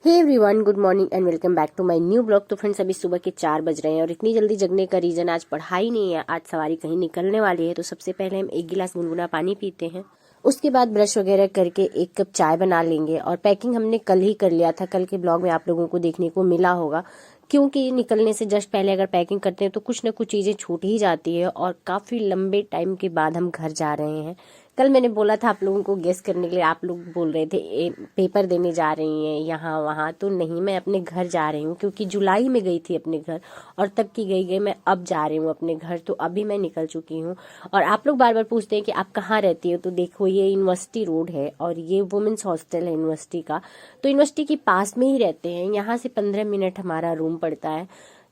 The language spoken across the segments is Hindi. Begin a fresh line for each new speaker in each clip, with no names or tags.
Hey everyone, good morning and welcome back to my new blog. तो फ्रेंड्स, अभी सुबह के 4 बज रहे हैं और इतनी जल्दी जगने का रीजन आज पढ़ाई नहीं है, आज सवारी कहीं निकलने वाली है। तो सबसे पहले हम 1 गिलास गुनगुना पानी पीते हैं, उसके बाद ब्रश वगैरह करके 1 कप चाय बना लेंगे। और पैकिंग हमने कल ही कर लिया था, कल के ब्लॉग में आप लोगों को देखने को मिला होगा, क्योंकि निकलने से जस्ट पहले अगर पैकिंग करते हैं तो कुछ ना कुछ चीज़ें छूट ही जाती है। और काफ़ी लंबे टाइम के बाद हम घर जा रहे हैं। कल मैंने बोला था आप लोगों को गेस करने के लिए, आप लोग बोल रहे थे पेपर देने जा रही हैं यहाँ वहाँ। तो नहीं, मैं अपने घर जा रही हूँ, क्योंकि जुलाई में गई थी अपने घर और तब की गई मैं अब जा रही हूँ अपने घर। तो अभी मैं निकल चुकी हूँ। और आप लोग बार बार पूछते हैं कि आप कहाँ रहती हो, तो देखो ये यूनिवर्सिटी रोड है और ये वुमेन्स हॉस्टल है यूनिवर्सिटी का। तो यूनिवर्सिटी के पास में ही रहते हैं, यहाँ से 15 मिनट हमारा रूम पड़ता है।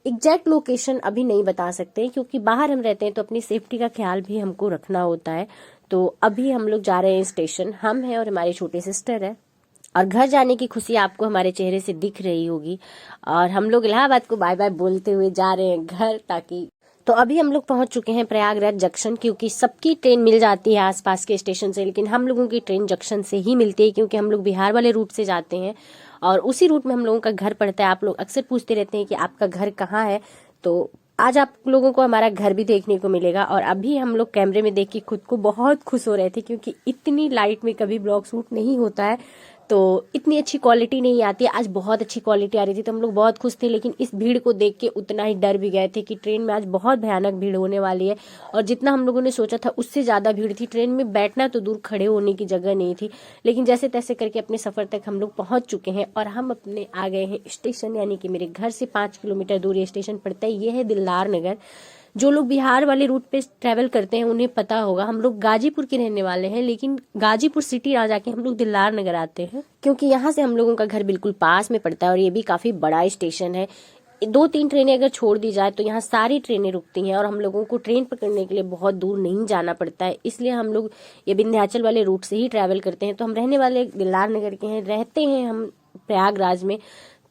एग्जैक्ट लोकेशन अभी नहीं बता सकते, क्योंकि बाहर हम रहते हैं तो अपनी सेफ्टी का ख्याल भी हमको रखना होता है। तो अभी हम लोग जा रहे हैं स्टेशन, हम हैं और हमारी छोटी सिस्टर है। और घर जाने की खुशी आपको हमारे चेहरे से दिख रही होगी। और हम लोग इलाहाबाद को बाय बाय बोलते हुए जा रहे हैं घर, ताकि तो अभी हम लोग पहुंच चुके हैं प्रयागराज जंक्शन, क्योंकि सबकी ट्रेन मिल जाती है आसपास के स्टेशन से, लेकिन हम लोगों की ट्रेन जंक्शन से ही मिलती है, क्योंकि हम लोग बिहार वाले रूट से जाते हैं और उसी रूट में हम लोगों का घर पड़ता है। आप लोग अक्सर पूछते रहते हैं कि आपका घर कहाँ है, तो आज आप लोगों को हमारा घर भी देखने को मिलेगा। और अभी हम लोग कैमरे में देख के खुद को बहुत खुश हो रहे थे, क्योंकि इतनी लाइट में कभी ब्लॉग शूट नहीं होता है, तो इतनी अच्छी क्वालिटी नहीं आती है। आज बहुत अच्छी क्वालिटी आ रही थी, तो हम लोग बहुत खुश थे। लेकिन इस भीड़ को देख के उतना ही डर भी गए थे कि ट्रेन में आज बहुत भयानक भीड़ होने वाली है। और जितना हम लोगों ने सोचा था उससे ज़्यादा भीड़ थी। ट्रेन में बैठना तो दूर, खड़े होने की जगह नहीं थी। लेकिन जैसे तैसे करके अपने सफ़र तक हम लोग पहुँच चुके हैं और हम अपने आ गए हैं स्टेशन, यानी कि मेरे घर से 5 किलोमीटर दूर ये स्टेशन पड़ता है। ये है दिलदार नगर। जो लोग बिहार वाले रूट पे ट्रैवल करते हैं उन्हें पता होगा, हम लोग गाजीपुर के रहने वाले हैं, लेकिन गाजीपुर सिटी ना जाके हम लोग दिलदार नगर आते हैं, क्योंकि यहाँ से हम लोगों का घर बिल्कुल पास में पड़ता है। और ये भी काफी बड़ा स्टेशन है। 2-3 ट्रेनें अगर छोड़ दी जाए तो यहाँ सारी ट्रेनें रुकती हैं और हम लोगों को ट्रेन पकड़ने के लिए बहुत दूर नहीं जाना पड़ता है। इसलिए हम लोग ये विंध्याचल वाले रूट से ही ट्रैवल करते हैं। तो हम रहने वाले दिलदार नगर के हैं, रहते हैं हम प्रयागराज में,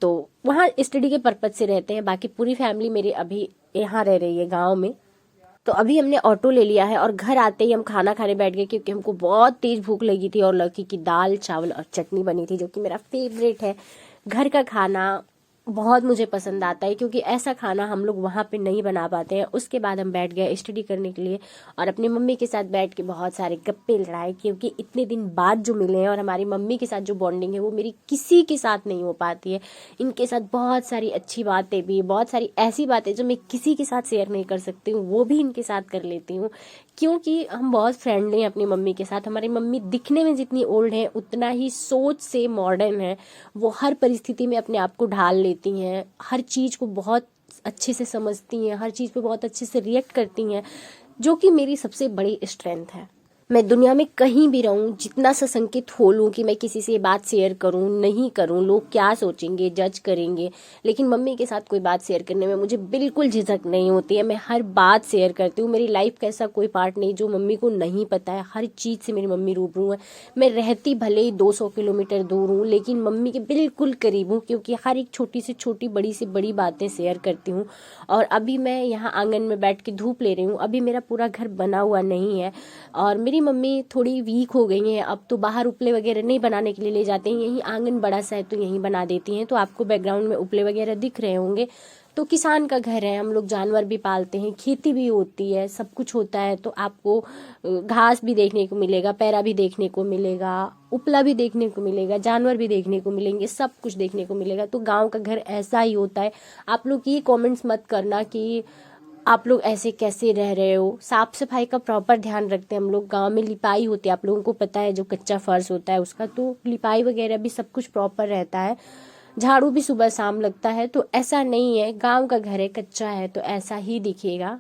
तो वहाँ स्टडी के पर्पज से रहते हैं। बाकी पूरी फैमिली मेरी अभी यहाँ रह रही है गांव में। तो अभी हमने ऑटो ले लिया है और घर आते ही हम खाना खाने बैठ गए, क्योंकि हमको बहुत तेज भूख लगी थी और लौकी की दाल, चावल और चटनी बनी थी, जो कि मेरा फेवरेट है। घर का खाना बहुत मुझे पसंद आता है, क्योंकि ऐसा खाना हम लोग वहाँ पे नहीं बना पाते हैं। उसके बाद हम बैठ गए स्टडी करने के लिए और अपनी मम्मी के साथ बैठ के बहुत सारे गप्पे लड़ाए, क्योंकि इतने दिन बाद जो मिले हैं और हमारी मम्मी के साथ जो बॉन्डिंग है वो मेरी किसी के साथ नहीं हो पाती है। इनके साथ बहुत सारी अच्छी बातें भी, बहुत सारी ऐसी बातें जो मैं किसी के साथ शेयर नहीं कर सकती हूँ, वो भी इनके साथ कर लेती हूँ, क्योंकि हम बहुत फ्रेंडली हैं अपनी मम्मी के साथ। हमारी मम्मी दिखने में जितनी ओल्ड है उतना ही सोच से मॉडर्न है। वो हर परिस्थिति में अपने आप को ढाल लेती हैं, हर चीज़ को बहुत अच्छे से समझती हैं, हर चीज़ पे बहुत अच्छे से रिएक्ट करती हैं, जो कि मेरी सबसे बड़ी स्ट्रेंथ है। मैं दुनिया में कहीं भी रहूं, जितना सशंकित हो लूं कि मैं किसी से ये बात शेयर करूं नहीं करूं, लोग क्या सोचेंगे, जज करेंगे, लेकिन मम्मी के साथ कोई बात शेयर करने में मुझे बिल्कुल झिझक नहीं होती है। मैं हर बात शेयर करती हूँ। मेरी लाइफ का ऐसा कोई पार्ट नहीं जो मम्मी को नहीं पता है। हर चीज़ से मेरी मम्मी रूबरू है। मैं रहती भले ही 200 किलोमीटर दूर हूँ, लेकिन मम्मी के बिल्कुल करीब हूँ, क्योंकि हर एक छोटी से छोटी, बड़ी से बड़ी बातें शेयर करती हूँ। और अभी मैं यहाँ आंगन में बैठ के धूप ले रही हूँ। अभी मेरा पूरा घर बना हुआ नहीं है और मेरी मम्मी थोड़ी वीक हो गई हैं। अब तो बाहर उपले वगैरह नहीं बनाने के लिए ले जाते हैं, यहीं आंगन बड़ा सा है तो यहीं बना देती हैं। तो आपको बैकग्राउंड में उपले वगैरह दिख रहे होंगे। तो किसान का घर है, हम लोग जानवर भी पालते हैं, खेती भी होती है, सब कुछ होता है। तो आपको घास भी देखने को मिलेगा, पैरा भी देखने को मिलेगा, उपला भी देखने को मिलेगा, जानवर भी देखने को मिलेंगे, सब कुछ देखने को मिलेगा। तो गाँव का घर ऐसा ही होता है। आप लोग ये कॉमेंट्स मत करना कि आप लोग ऐसे कैसे रह रहे हो। साफ सफाई का प्रॉपर ध्यान रखते हैं हम लोग। गांव में लिपाई होती है, आप लोगों को पता है, जो कच्चा फर्श होता है उसका, तो लिपाई वगैरह भी सब कुछ प्रॉपर रहता है। झाड़ू भी सुबह शाम लगता है। तो ऐसा नहीं है, गांव का घर है, कच्चा है, तो ऐसा ही दिखेगा।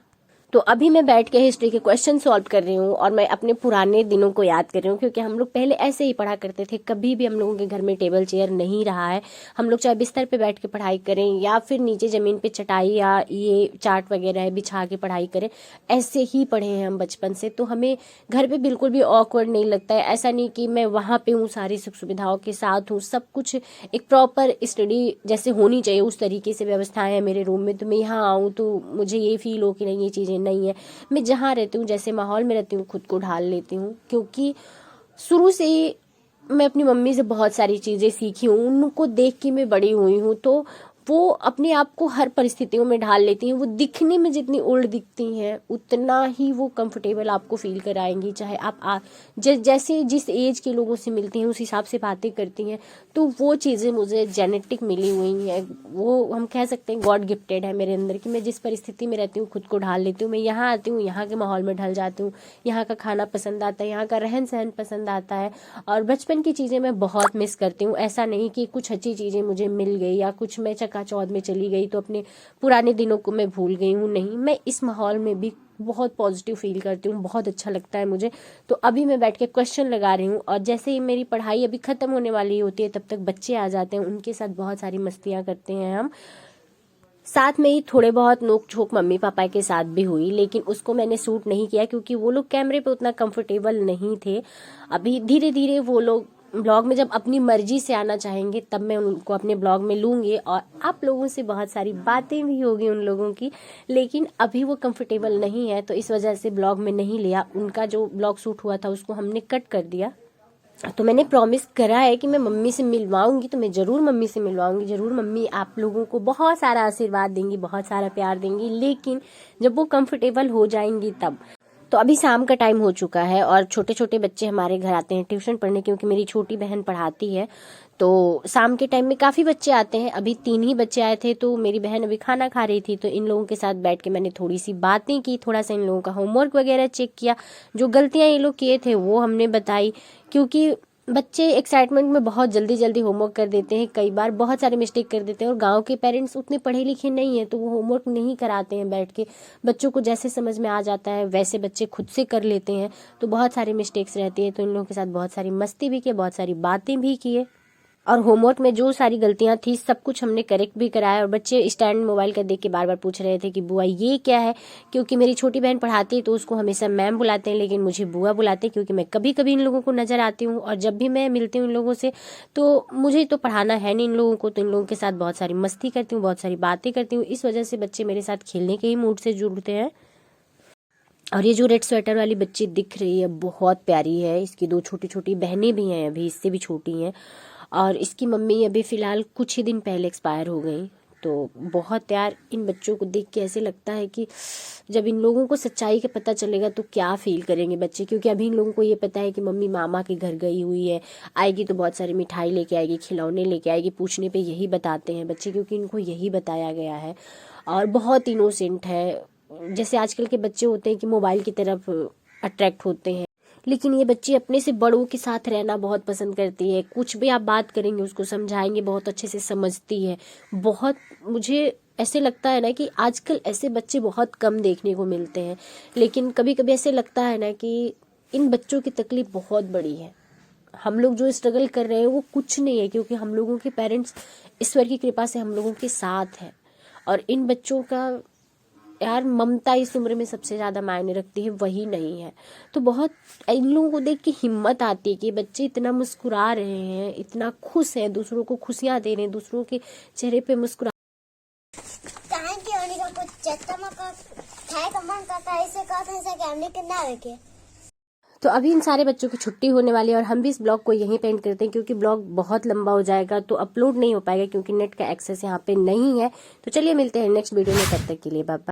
तो अभी मैं बैठ के हिस्ट्री के क्वेश्चन सॉल्व कर रही हूँ और मैं अपने पुराने दिनों को याद कर रही हूँ, क्योंकि हम लोग पहले ऐसे ही पढ़ा करते थे। कभी भी हम लोगों के घर में टेबल चेयर नहीं रहा है। हम लोग चाहे बिस्तर पे बैठ के पढ़ाई करें या फिर नीचे जमीन पे चटाई या ये चाट वगैरह है बिछा के पढ़ाई करें, ऐसे ही पढ़े हैं हम बचपन से। तो हमें घर पे बिल्कुल भी ऑकवर्ड नहीं लगता है। ऐसा नहीं कि मैं वहाँ पे हूँ, सारी सुख सुविधाओं के साथ हूँ, सब कुछ एक प्रॉपर स्टडी जैसे होनी चाहिए उस तरीके से व्यवस्थाएं है मेरे रूम में। तो मैं यहाँ आऊँ तो मुझे ये फील हो कि नहीं, ये चीज़ें नहीं है। मैं जहाँ रहती हूँ, जैसे माहौल में रहती हूँ, खुद को ढाल लेती हूँ, क्योंकि शुरू से मैं अपनी मम्मी से बहुत सारी चीज़ें सीखी हूँ, उनको देख के मैं बड़ी हुई हूँ। तो वो अपने आप को हर परिस्थितियों में ढाल लेती हैं। वो दिखने में जितनी ओल्ड दिखती हैं उतना ही वो कंफर्टेबल आपको फील कराएंगी। चाहे आप जैसे जिस एज के लोगों से मिलती हैं उस हिसाब से बातें करती हैं। तो वो चीज़ें मुझे जेनेटिक मिली हुई हैं, वो हम कह सकते हैं गॉड गिफ्टेड है मेरे अंदर कि मैं जिस परिस्थिति में रहती हूँ खुद को ढाल लेती हूँ। मैं यहाँ आती हूँ, यहाँ के माहौल में ढल जाती हूँ, यहाँ का खाना पसंद आता है, यहाँ का रहन सहन पसंद आता है। और बचपन की चीज़ें मैं बहुत मिस करती हूँ। ऐसा नहीं कि कुछ अच्छी चीज़ें मुझे मिल गई या कुछ मैं चकाचौंध में चली गई तो अपने पुराने दिनों को मैं भूल गई हूँ, नहीं, मैं इस माहौल में भी बहुत पॉजिटिव फील करती हूँ, बहुत अच्छा लगता है मुझे। तो अभी मैं बैठ के क्वेश्चन लगा रही हूँ और जैसे ही मेरी पढ़ाई अभी ख़त्म होने वाली होती है तब तक बच्चे आ जाते हैं, उनके साथ बहुत सारी मस्तियाँ करते हैं हम। साथ में ही थोड़े बहुत नोक झोंक मम्मी पापा के साथ भी हुई, लेकिन उसको मैंने सूट नहीं किया क्योंकि वो लोग कैमरे पे उतना कंफर्टेबल नहीं थे। अभी धीरे धीरे वो लोग ब्लॉग में जब अपनी मर्जी से आना चाहेंगे तब मैं उनको अपने ब्लॉग में लूँगी और आप लोगों से बहुत सारी बातें भी होगी उन लोगों की। लेकिन अभी वो कंफर्टेबल नहीं है तो इस वजह से ब्लॉग में नहीं लिया। उनका जो ब्लॉग शूट हुआ था उसको हमने कट कर दिया। तो मैंने प्रॉमिस करा है कि मैं मम्मी से मिलवाऊंगी, तो मैं ज़रूर मम्मी से मिलवाऊंगी, ज़रूर मम्मी आप लोगों को बहुत सारा आशीर्वाद देंगी, बहुत सारा प्यार देंगी। लेकिन जब वो कंफर्टेबल हो जाएंगी तब। तो अभी शाम का टाइम हो चुका है और छोटे छोटे बच्चे हमारे घर आते हैं ट्यूशन पढ़ने, क्योंकि मेरी छोटी बहन पढ़ाती है। तो शाम के टाइम में काफ़ी बच्चे आते हैं। अभी 3 ही बच्चे आए थे तो मेरी बहन अभी खाना खा रही थी, तो इन लोगों के साथ बैठ के मैंने थोड़ी सी बातें की, थोड़ा सा इन लोगों का होमवर्क वगैरह चेक किया, जो गलतियाँ ये लोग किए थे वो हमने बताई। क्योंकि बच्चे एक्साइटमेंट में बहुत जल्दी जल्दी होमवर्क कर देते हैं, कई बार बहुत सारे मिस्टेक कर देते हैं। और गांव के पेरेंट्स उतने पढ़े लिखे नहीं हैं तो वो होमवर्क नहीं कराते हैं बैठ के। बच्चों को जैसे समझ में आ जाता है वैसे बच्चे खुद से कर लेते हैं, तो बहुत सारी मिस्टेक्स रहती है। तो इन लोगों के साथ बहुत सारी मस्ती भी की, बहुत सारी बातें भी किए और होमवर्क में जो सारी गलतियां थी सब कुछ हमने करेक्ट भी कराया। और बच्चे स्टैंड मोबाइल का देख के बार बार पूछ रहे थे कि बुआ ये क्या है, क्योंकि मेरी छोटी बहन पढ़ाती है तो उसको हमेशा मैम बुलाते हैं, लेकिन मुझे बुआ बुलाते हैं क्योंकि मैं कभी कभी इन लोगों को नजर आती हूँ। और जब भी मैं मिलती हूँ इन लोगों से तो मुझे तो पढ़ाना है नहीं इन लोगों को, तो इन लोगों के साथ बहुत सारी मस्ती करती हूँ, बहुत सारी बातें करती हूँ। इस वजह से बच्चे मेरे साथ खेलने के ही मूड से जुड़ते हैं। और ये जो रेड स्वेटर वाली बच्ची दिख रही है बहुत प्यारी है, इसकी 2 छोटी छोटी बहनें भी हैं, अभी इससे भी छोटी हैं। और इसकी मम्मी अभी फ़िलहाल कुछ ही दिन पहले एक्सपायर हो गई। तो बहुत यार इन बच्चों को देख के ऐसे लगता है कि जब इन लोगों को सच्चाई का पता चलेगा तो क्या फील करेंगे बच्चे। क्योंकि अभी इन लोगों को ये पता है कि मम्मी मामा के घर गई हुई है, आएगी तो बहुत सारी मिठाई लेके आएगी, खिलौने लेके आएगी। पूछने पे यही बताते हैं बच्चे, क्योंकि इनको यही बताया गया है। और बहुत इनोसेंट है, जैसे आजकल के बच्चे होते हैं कि मोबाइल की तरफ अट्रैक्ट होते हैं, लेकिन ये बच्ची अपने से बड़ों के साथ रहना बहुत पसंद करती है। कुछ भी आप बात करेंगे उसको समझाएंगे बहुत अच्छे से समझती है। बहुत मुझे ऐसे लगता है ना कि आजकल ऐसे बच्चे बहुत कम देखने को मिलते हैं, लेकिन कभी कभी ऐसे लगता है ना कि इन बच्चों की तकलीफ बहुत बड़ी है। हम लोग जो स्ट्रगल कर रहे हैं वो कुछ नहीं है, क्योंकि हम लोगों के पेरेंट्स ईश्वर की कृपा से हम लोगों के साथ हैं। और इन बच्चों का यार ममता इस उम्र में सबसे ज़्यादा मायने रखती है, वही नहीं है। तो बहुत इन लोगों को देख के हिम्मत आती है कि बच्चे इतना मुस्कुरा रहे हैं, इतना खुश हैं, दूसरों को खुशियाँ दे रहे हैं, दूसरों के चेहरे पे मुस्कुरा। तो अभी इन सारे बच्चों की छुट्टी होने वाली है और हम भी इस ब्लॉग को यहीं पेंट करते हैं, क्योंकि ब्लॉग बहुत लंबा हो जाएगा तो अपलोड नहीं हो पाएगा, क्योंकि नेट का एक्सेस यहाँ पे नहीं है। तो चलिए मिलते हैं नेक्स्ट वीडियो में, तब तक के लिए बाय बाय।